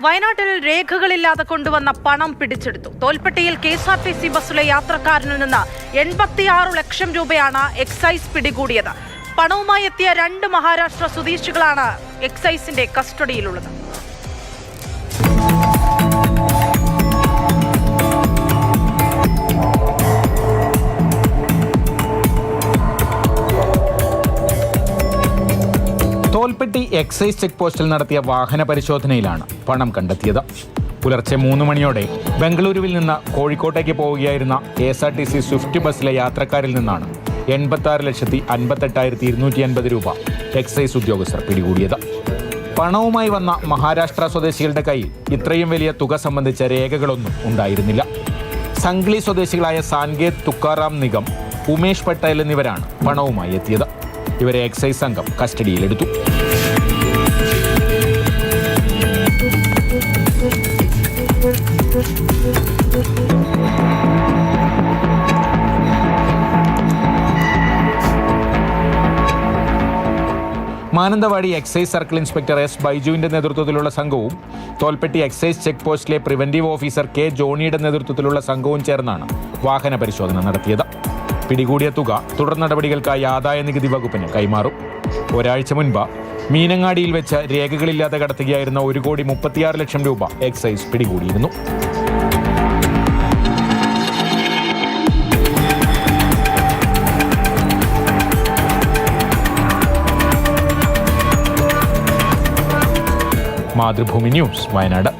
വയനാട്ടിൽ രേഖകളില്ലാതെ കൊണ്ടുവന്ന പണം പിടിച്ചെടുത്തു. തോൽപ്പെട്ടിയിൽ KSRTC ബസ്സിലെ യാത്രക്കാരനിൽ നിന്ന് 86 ലക്ഷം രൂപയാണ് എക്സൈസ് പിടികൂടിയത്. പണവുമായി എത്തിയ 2 മഹാരാഷ്ട്ര സ്വദേശികളാണ് എക്സൈസിന്റെ കസ്റ്റഡിയിലുള്ളത്. തോൽപ്പെട്ടി എക്സൈസ് ചെക്ക് പോസ്റ്റിൽ നടത്തിയ വാഹന പരിശോധനയിലാണ് പണം കണ്ടെത്തിയത്. പുലർച്ചെ 3 മണിയോടെ ബംഗളൂരുവിൽ നിന്ന് കോഴിക്കോട്ടേക്ക് പോവുകയായിരുന്ന KSRTC സ്വിഫ്റ്റ് ബസ്സിലെ യാത്രക്കാരിൽ നിന്നാണ് 86,58,250 രൂപ എക്സൈസ് ഉദ്യോഗസ്ഥർ പിടികൂടിയത്. പണവുമായി വന്ന മഹാരാഷ്ട്ര സ്വദേശികളുടെ കയ്യിൽ ഇത്രയും വലിയ തുക സംബന്ധിച്ച രേഖകളൊന്നും ഉണ്ടായിരുന്നില്ല. സംഗ്ലി സ്വദേശികളായ സാൻഗേത് തുക്കാറാം നിഗം, ഉമേഷ് പട്ടേൽ എന്നിവരാണ് പണവുമായി എത്തിയത്. ഇവരെ എക്സൈസ് സംഘം കസ്റ്റഡിയിലെടുത്തു. Mananthavady excise circle inspector S. ബൈജുവിന്റെ നേതൃത്വത്തിലുള്ള സംഘവും തോൽപ്പെട്ടി എക്സൈസ് ചെക്ക് പോസ്റ്റിലെ പ്രിവന്റീവ് ഓഫീസർ K. ജോണിയുടെ നേതൃത്വത്തിലുള്ള സംഘവും ചേർന്നാണ് വാഹന പരിശോധന നടത്തിയത്. പിടികൂടിയ തുക തുടർ നടപടികൾക്കായി ആദായനികുതി വകുപ്പിന് കൈമാറും. ഒരാഴ്ച മുൻപ് മീനങ്ങാടിയിൽ വെച്ച് രേഖകളില്ലാതെ കടത്തുകയായിരുന്ന 1,36 ലക്ഷം രൂപ എക്സൈസ് പിടികൂടിയിരുന്നു. മാതൃഭൂമി ന്യൂസ്, വയനാട്.